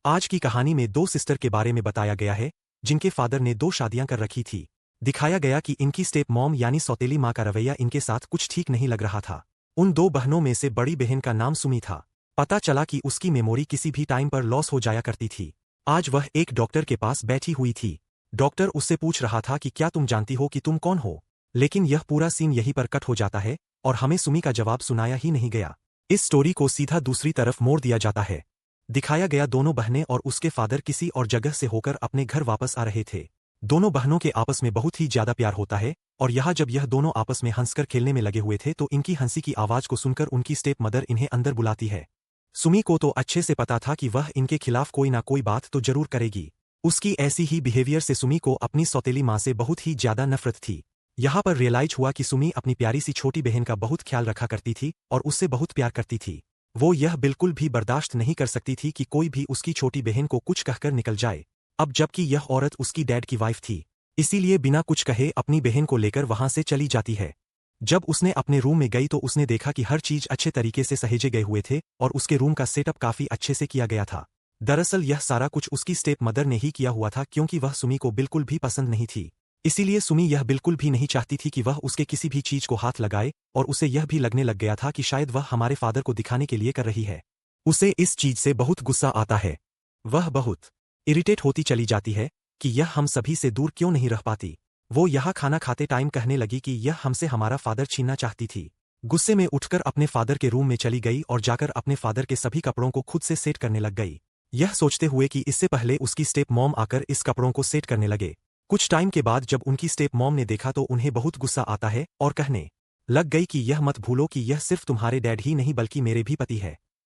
आज की कहानी में दो सिस्टर के बारे में बताया गया है जिनके फादर ने दो शादियां कर रखी थी। दिखाया गया कि इनकी स्टेप मॉम यानी सौतेली माँ का रवैया इनके साथ कुछ ठीक नहीं लग रहा था। उन दो बहनों में से बड़ी बहन का नाम सुमी था। पता चला कि उसकी मेमोरी किसी भी टाइम पर लॉस हो जाया करती थी। आज वह एक डॉक्टर के पास बैठी हुई थी। डॉक्टर उससे पूछ रहा था कि क्या तुम जानती हो कि तुम कौन हो। लेकिन यह पूरा सीन यहीं पर कट हो जाता है और हमें सुमी का जवाब सुनाया ही नहीं गया। इस स्टोरी को सीधा दूसरी तरफ मोड़ दिया जाता है। दिखाया गया दोनों बहनें और उसके फादर किसी और जगह से होकर अपने घर वापस आ रहे थे। दोनों बहनों के आपस में बहुत ही ज्यादा प्यार होता है और यहाँ जब यह दोनों आपस में हंसकर खेलने में लगे हुए थे तो इनकी हंसी की आवाज को सुनकर उनकी स्टेप मदर इन्हें अंदर बुलाती है। सुमी को तो अच्छे से पता था कि वह इनके खिलाफ कोई ना कोई बात तो जरूर करेगी। उसकी ऐसी ही बिहेवियर से सुमी को अपनी सौतेली माँ से बहुत ही ज्यादा नफरत थी। यहाँ पर रियलाइज हुआ कि सुमी अपनी प्यारी सी छोटी बहन का बहुत ख्याल रखा करती थी और उससे बहुत प्यार करती थी। वो यह बिल्कुल भी बर्दाश्त नहीं कर सकती थी कि कोई भी उसकी छोटी बहन को कुछ कहकर निकल जाए। अब जबकि यह औरत उसकी डैड की वाइफ थी, इसीलिए बिना कुछ कहे अपनी बहन को लेकर वहां से चली जाती है। जब उसने अपने रूम में गई तो उसने देखा कि हर चीज अच्छे तरीके से सहेजे गए हुए थे और उसके रूम का सेटअप काफी अच्छे से किया गया था। दरअसल यह सारा कुछ उसकी स्टेप मदर ने ही किया हुआ था क्योंकि वह सुमी को बिल्कुल भी पसंद नहीं थी। इसीलिए सुमी यह बिल्कुल भी नहीं चाहती थी कि वह उसके किसी भी चीज को हाथ लगाए और उसे यह भी लगने लग गया था कि शायद वह हमारे फादर को दिखाने के लिए कर रही है। उसे इस चीज से बहुत गुस्सा आता है। वह बहुत इरिटेट होती चली जाती है कि यह हम सभी से दूर क्यों नहीं रह पाती। वो यहाँ खाना खाते टाइम कहने लगी कि यह हमसे हमारा फादर छीनना चाहती थी। गुस्से में उठकर अपने फादर के रूम में चली गई और जाकर अपने फादर के सभी कपड़ों को खुद से सेट करने लग गई, यह सोचते हुए कि इससे पहले उसकी स्टेप मॉम आकर इस कपड़ों को सेट करने लगे। कुछ टाइम के बाद जब उनकी स्टेप मॉम ने देखा तो उन्हें बहुत गुस्सा आता है और कहने लग गई कि यह मत भूलो कि यह सिर्फ तुम्हारे डैड ही नहीं बल्कि मेरे भी पति है।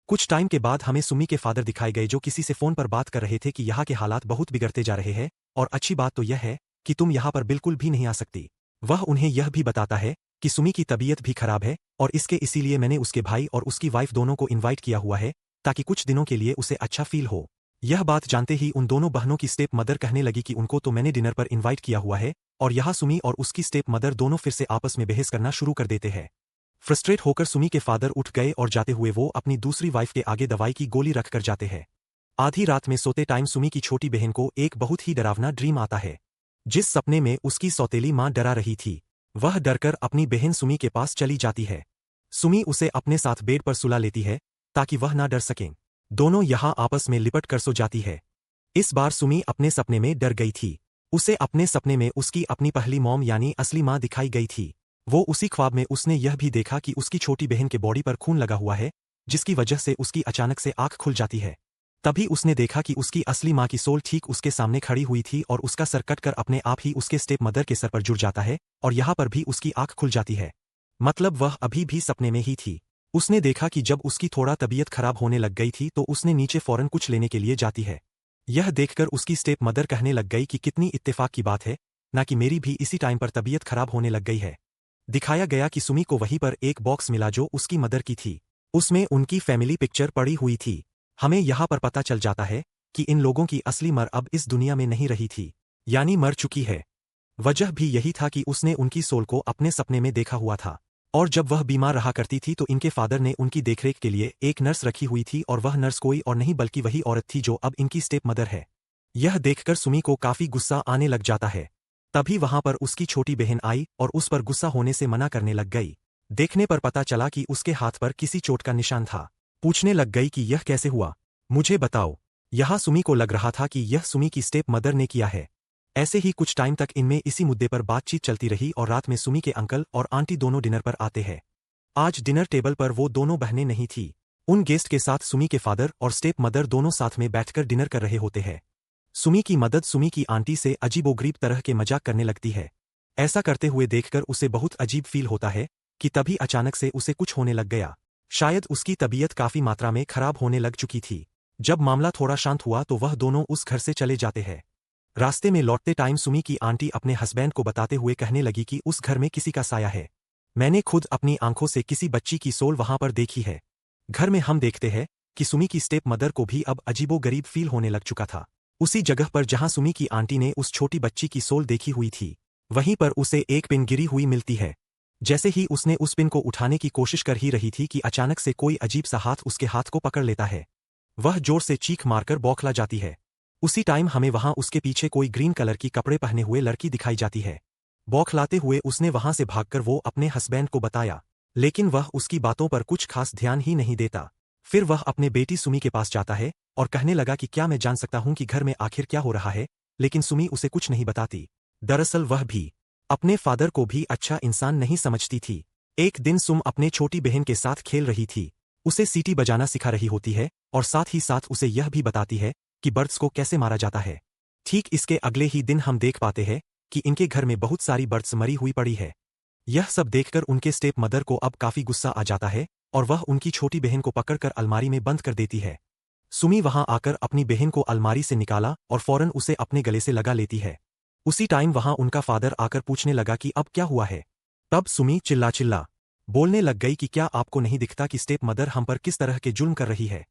कुछ टाइम के बाद हमें सुमी के फादर दिखाए गए जो किसी से फोन पर बात कर रहे थे कि यहाँ के हालात बहुत बिगड़ते जा रहे हैं और अच्छी बात तो यह है कि तुम यहाँ पर बिल्कुल भी नहीं आ सकती। वह उन्हें यह भी बताता है कि सुमी की तबीयत भी खराब है और इसीलिए मैंने उसके भाई और उसकी वाइफ दोनों को इन्वाइट किया हुआ है ताकि कुछ दिनों के लिए उसे अच्छा फील हो। यह बात जानते ही उन दोनों बहनों की स्टेप मदर कहने लगी कि उनको तो मैंने डिनर पर इनवाइट किया हुआ है और यहाँ सुमी और उसकी स्टेप मदर दोनों फिर से आपस में बहस करना शुरू कर देते हैं। फ्रस्ट्रेट होकर सुमी के फादर उठ गए और जाते हुए वो अपनी दूसरी वाइफ के आगे दवाई की गोली रखकर जाते हैं। आधी रात में सोते टाइम सुमी की छोटी बहन को एक बहुत ही डरावना ड्रीम आता है, जिस सपने में उसकी सौतेली माँ डरा रही थी। वह डरकर अपनी बहन सुमी के पास चली जाती है। सुमी उसे अपने साथ बेड पर सुला लेती है ताकि वह ना डर सकें। दोनों यहाँ आपस में लिपट कर सो जाती है। इस बार सुमी अपने सपने में डर गई थी। उसे अपने सपने में उसकी अपनी पहली मॉम यानी असली माँ दिखाई गई थी। वो उसी ख्वाब में उसने यह भी देखा कि उसकी छोटी बहन के बॉडी पर खून लगा हुआ है, जिसकी वजह से उसकी अचानक से आंख खुल जाती है। तभी उसने देखा कि उसकी असली माँ की सोल ठीक उसके सामने खड़ी हुई थी और उसका सर कटकर अपने आप ही उसके स्टेप मदर के सर पर जुड़ जाता है और यहाँ पर भी उसकी आंख खुल जाती है। मतलब वह अभी भी सपने में ही थी। उसने देखा कि जब उसकी थोड़ा तबीयत खराब होने लग गई थी तो उसने नीचे फौरन कुछ लेने के लिए जाती है। यह देखकर उसकी स्टेप मदर कहने लग गई कि कितनी इत्तेफाक की बात है ना कि मेरी भी इसी टाइम पर तबीयत खराब होने लग गई है। दिखाया गया कि सुमी को वहीं पर एक बॉक्स मिला जो उसकी मदर की थी। उसमें उनकी फैमिली पिक्चर पड़ी हुई थी। हमें यहाँ पर पता चल जाता है कि इन लोगों की असली मर अब इस दुनिया में नहीं रही थी, यानी मर चुकी है। वजह भी यही था कि उसने उनकी सोल को अपने सपने में देखा हुआ था और जब वह बीमार रहा करती थी तो इनके फादर ने उनकी देखरेख के लिए एक नर्स रखी हुई थी और वह नर्स कोई और नहीं बल्कि वही औरत थी जो अब इनकी स्टेप मदर है। यह देखकर सुमी को काफी गुस्सा आने लग जाता है। तभी वहां पर उसकी छोटी बहन आई और उस पर गुस्सा होने से मना करने लग गई। देखने पर पता चला कि उसके हाथ पर किसी चोट का निशान था। पूछने लग गई कि यह कैसे हुआ, मुझे बताओ। यहाँ सुमी को लग रहा था कि यह सुमी की स्टेप मदर ने किया है। ऐसे ही कुछ टाइम तक इनमें इसी मुद्दे पर बातचीत चलती रही और रात में सुमी के अंकल और आंटी दोनों डिनर पर आते हैं। आज डिनर टेबल पर वो दोनों बहनें नहीं थी। उन गेस्ट के साथ सुमी के फादर और स्टेप मदर दोनों साथ में बैठकर डिनर कर रहे होते हैं। सुमी की मदद सुमी की आंटी से अजीबोगरीब तरह के मजाक करने लगती है। ऐसा करते हुए देखकर उसे बहुत अजीब फील होता है कि तभी अचानक से उसे कुछ होने लग गया। शायद उसकी तबीयत काफी मात्रा में खराब होने लग चुकी थी। जब मामला थोड़ा शांत हुआ तो वह दोनों उस घर से चले जाते हैं। रास्ते में लौटते टाइम सुमी की आंटी अपने हस्बैंड को बताते हुए कहने लगी कि उस घर में किसी का साया है। मैंने खुद अपनी आंखों से किसी बच्ची की सोल वहां पर देखी है। घर में हम देखते हैं कि सुमी की स्टेप मदर को भी अब अजीबोगरीब फील होने लग चुका था। उसी जगह पर जहां सुमी की आंटी ने उस छोटी बच्ची की सोल देखी हुई थी, वहीं पर उसे एक पिन गिरी हुई मिलती है। जैसे ही उसने उस पिन को उठाने की कोशिश कर ही रही थी कि अचानक से कोई अजीब सा हाथ उसके हाथ को पकड़ लेता है। वह जोर से चीख मारकर बौखला जाती है। उसी टाइम हमें वहां उसके पीछे कोई ग्रीन कलर की कपड़े पहने हुए लड़की दिखाई जाती है। बौखलाते हुए उसने वहां से भागकर वो अपने हस्बैंड को बताया, लेकिन वह उसकी बातों पर कुछ खास ध्यान ही नहीं देता। फिर वह अपने बेटी सुमी के पास जाता है और कहने लगा कि क्या मैं जान सकता हूं कि घर में आखिर क्या हो रहा है, लेकिन सुमी उसे कुछ नहीं बताती। दरअसल वह भी अपने फादर को भी अच्छा इंसान नहीं समझती थी। एक दिन सुम अपने छोटी बहन के साथ खेल रही थी। उसे सीटी बजाना सिखा रही होती है और साथ ही साथ उसे यह भी बताती है कि बर्ड्स को कैसे मारा जाता है। ठीक इसके अगले ही दिन हम देख पाते हैं कि इनके घर में बहुत सारी बर्ड्स मरी हुई पड़ी है। यह सब देखकर उनके स्टेप मदर को अब काफी गुस्सा आ जाता है और वह उनकी छोटी बहन को पकड़कर अलमारी में बंद कर देती है। सुमी वहां आकर अपनी बहन को अलमारी से निकाला और फौरन उसे अपने गले से लगा लेती है। उसी टाइम वहां उनका फादर आकर पूछने लगा कि अब क्या हुआ है। तब सुमी चिल्ला चिल्ला बोलने लग गई कि क्या आपको नहीं दिखता कि स्टेप मदर हम पर किस तरह के जुल्म कर रही है।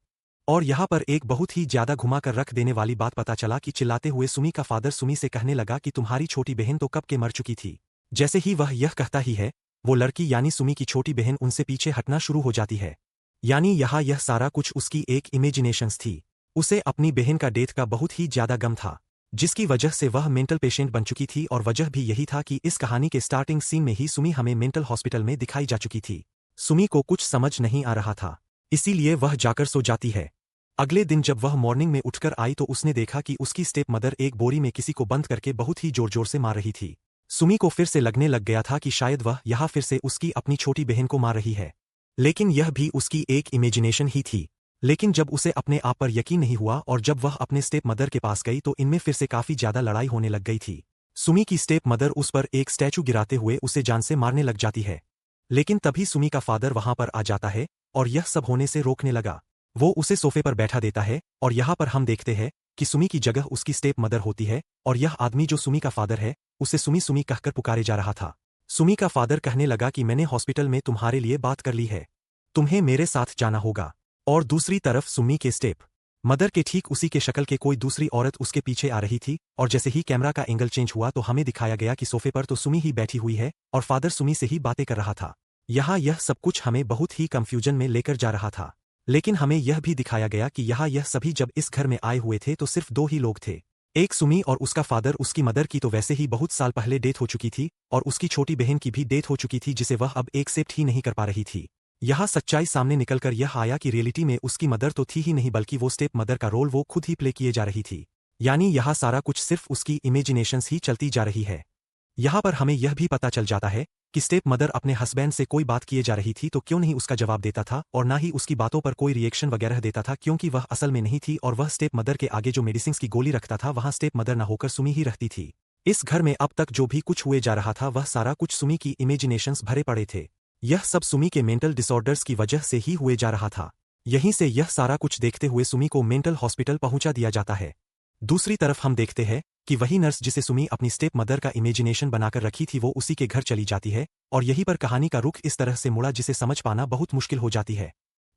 और यहाँ पर एक बहुत ही ज्यादा घुमा कर रख देने वाली बात पता चला कि चिल्लाते हुए सुमी का फादर सुमी से कहने लगा कि तुम्हारी छोटी बहन तो कब के मर चुकी थी। जैसे ही वह यह कहता ही है, वो लड़की यानी सुमी की छोटी बहन उनसे पीछे हटना शुरू हो जाती है। यानी यहाँ यह सारा कुछ उसकी एक इमेजिनेशंस थी। उसे अपनी बहन का डेथ का बहुत ही ज्यादा गम था, जिसकी वजह से वह मेंटल पेशेंट बन चुकी थी। और वजह भी यही था कि इस कहानी के स्टार्टिंग सीन में ही सुमी हमें मेंटल हॉस्पिटल में दिखाई जा चुकी थी। सुमी को कुछ समझ नहीं आ रहा था, इसीलिए वह जाकर सो जाती है। अगले दिन जब वह मॉर्निंग में उठकर आई तो उसने देखा कि उसकी स्टेप मदर एक बोरी में किसी को बंद करके बहुत ही जोर जोर से मार रही थी। सुमी को फिर से लगने लग गया था कि शायद वह यहाँ फिर से उसकी अपनी छोटी बहन को मार रही है, लेकिन यह भी उसकी एक इमेजिनेशन ही थी। लेकिन जब उसे अपने आप पर यकीन नहीं हुआ और जब वह अपने स्टेप मदर के पास गई तो इनमें फिर से काफी ज्यादा लड़ाई होने लग गई थी। सुमी की स्टेप मदर उस पर एक स्टैचू गिराते हुए उसे जान से मारने लग जाती है, लेकिन तभी सुमी का फादर वहां पर आ जाता है और यह सब होने से रोकने लगा। वो उसे सोफे पर बैठा देता है और यहाँ पर हम देखते हैं कि सुमी की जगह उसकी स्टेप मदर होती है और यह आदमी जो सुमी का फादर है उसे सुमी सुमी कहकर पुकारे जा रहा था। सुमी का फादर कहने लगा कि मैंने हॉस्पिटल में तुम्हारे लिए बात कर ली है, तुम्हें मेरे साथ जाना होगा। और दूसरी तरफ सुमी के स्टेप मदर के ठीक उसी के शक्ल के कोई दूसरी औरत उसके पीछे आ रही थी और जैसे ही कैमरा का एंगल चेंज हुआ तो हमें दिखाया गया कि सोफे पर तो सुमी ही बैठी हुई है और फादर सुमी से ही बातें कर रहा था। यहाँ यह सब कुछ हमें बहुत ही कंफ्यूजन में लेकर जा रहा था, लेकिन हमें यह भी दिखाया गया कि यहाँ यह सभी जब इस घर में आए हुए थे तो सिर्फ दो ही लोग थे, एक सुमी और उसका फादर। उसकी मदर की तो वैसे ही बहुत साल पहले डेथ हो चुकी थी और उसकी छोटी बहन की भी डेथ हो चुकी थी, जिसे वह अब एक्सेप्ट ही नहीं कर पा रही थी। यहाँ सच्चाई सामने निकलकर यह आया कि रियलिटी में उसकी मदर तो थी ही नहीं, बल्कि वो स्टेप मदर का रोल वो खुद ही प्ले किए जा रही थी। यानी यहाँ सारा कुछ सिर्फ उसकी इमेजिनेशंस ही चलती जा रही है। यहाँ पर हमें यह भी पता चल जाता है कि स्टेप मदर अपने हस्बैंड से कोई बात किए जा रही थी तो क्यों नहीं उसका जवाब देता था और ना ही उसकी बातों पर कोई रिएक्शन वगैरह देता था, क्योंकि वह असल में नहीं थी और वह स्टेप मदर के आगे जो मेडिसिन्स की गोली रखता था वहां स्टेप मदर न होकर सुमी ही रहती थी। इस घर में अब तक जो भी कुछ हुए जा रहा था वह सारा कुछ सुमी की इमेजिनेशंस भरे पड़े थे। यह सब सुमी के मेंटल डिसऑर्डर्स की वजह से ही हुए जा रहा था। यहीं से यह सारा कुछ देखते हुए सुमी को मेंटल हॉस्पिटल पहुंचा दिया जाता है। दूसरी तरफ हम देखते हैं कि वही नर्स जिसे सुमी अपनी स्टेप मदर का इमेजिनेशन बनाकर रखी थी वो उसी के घर चली जाती है और यहीं पर कहानी का रुख इस तरह से मुड़ा जिसे समझ पाना बहुत मुश्किल हो जाती है।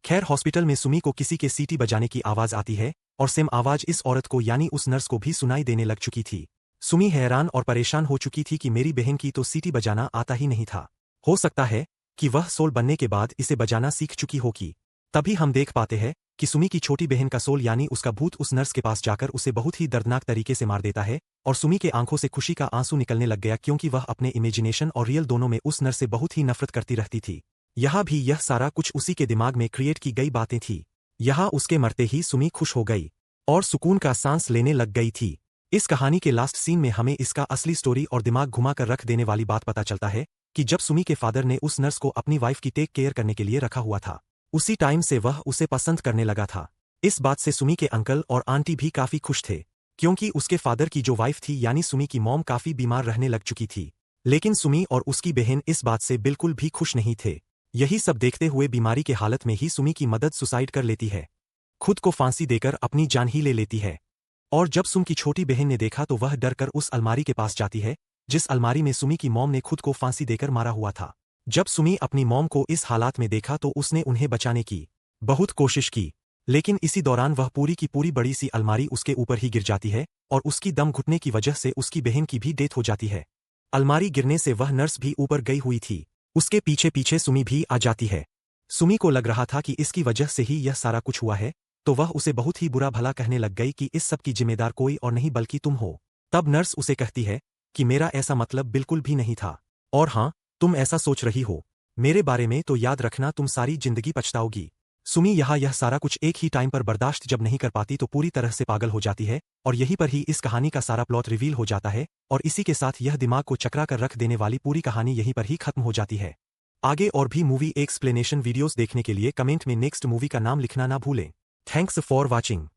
खैर, हॉस्पिटल में सुमी को किसी के सीटी बजाने की आवाज आती है और सेम आवाज इस औरत को यानी उस नर्स को भी सुनाई देने लग चुकी थी। सुमी हैरान और परेशान हो चुकी थी कि मेरी बहन की तो सीटी बजाना आता ही नहीं था, हो सकता है कि वह सोल बनने के बाद इसे बजाना सीख चुकी होगी। तभी हम देख पाते हैं कि सुमी की छोटी बहन का सोल यानी उसका भूत उस नर्स के पास जाकर उसे बहुत ही दर्दनाक तरीके से मार देता है और सुमी के आंखों से खुशी का आंसू निकलने लग गया, क्योंकि वह अपने इमेजिनेशन और रियल दोनों में उस नर्स से बहुत ही नफरत करती रहती थी। यहाँ भी यह सारा कुछ उसी के दिमाग में क्रिएट की गई बातें थी। यहाँ उसके मरते ही सुमी खुश हो गई और सुकून का सांस लेने लग गई थी। इस कहानी के लास्ट सीन में हमें इसका असली स्टोरी और दिमाग घुमाकर रख देने वाली बात पता चलता है कि जब सुमी के फादर ने उस नर्स को अपनी वाइफ की टेक केयर करने के लिए रखा हुआ था, उसी टाइम से वह उसे पसंद करने लगा था। इस बात से सुमी के अंकल और आंटी भी काफी खुश थे, क्योंकि उसके फादर की जो वाइफ थी यानी सुमी की मॉम काफी बीमार रहने लग चुकी थी। लेकिन सुमी और उसकी बहन इस बात से बिल्कुल भी खुश नहीं थे। यही सब देखते हुए बीमारी के हालत में ही सुमी की मदद सुसाइड कर लेती है, खुद को फांसी देकर अपनी जान ही ले लेती है। और जब सुम की छोटी बहन ने देखा तो वह डरकर उस अलमारी के पास जाती है जिस अलमारी में सुमी की मॉम ने खुद को फांसी देकर मारा हुआ था। जब सुमी अपनी मॉम को इस हालात में देखा तो उसने उन्हें बचाने की बहुत कोशिश की, लेकिन इसी दौरान वह पूरी की पूरी बड़ी सी अलमारी उसके ऊपर ही गिर जाती है और उसकी दम घुटने की वजह से उसकी बहन की भी डेथ हो जाती है। अलमारी गिरने से वह नर्स भी ऊपर गई हुई थी, उसके पीछे पीछे सुमी भी आ जाती है। सुमी को लग रहा था कि इसकी वजह से ही यह सारा कुछ हुआ है, तो वह उसे बहुत ही बुरा भला कहने लग गई कि इस सब की जिम्मेदार कोई और नहीं बल्कि तुम हो। तब नर्स उसे कहती है कि मेरा ऐसा मतलब बिल्कुल भी नहीं था। और हाँ, तुम ऐसा सोच रही हो मेरे बारे में तो याद रखना तुम सारी जिंदगी पछताओगी। सुमी यह सारा कुछ एक ही टाइम पर बर्दाश्त जब नहीं कर पाती तो पूरी तरह से पागल हो जाती है और यहीं पर ही इस कहानी का सारा प्लॉट रिवील हो जाता है और इसी के साथ यह दिमाग को चकरा कर रख देने वाली पूरी कहानी यहीं पर ही खत्म हो जाती है। आगे और भी मूवी एक्सप्लेनेशन वीडियोस देखने के लिए कमेंट में नेक्स्ट मूवी का नाम लिखना ना भूलें। Thanks for watching.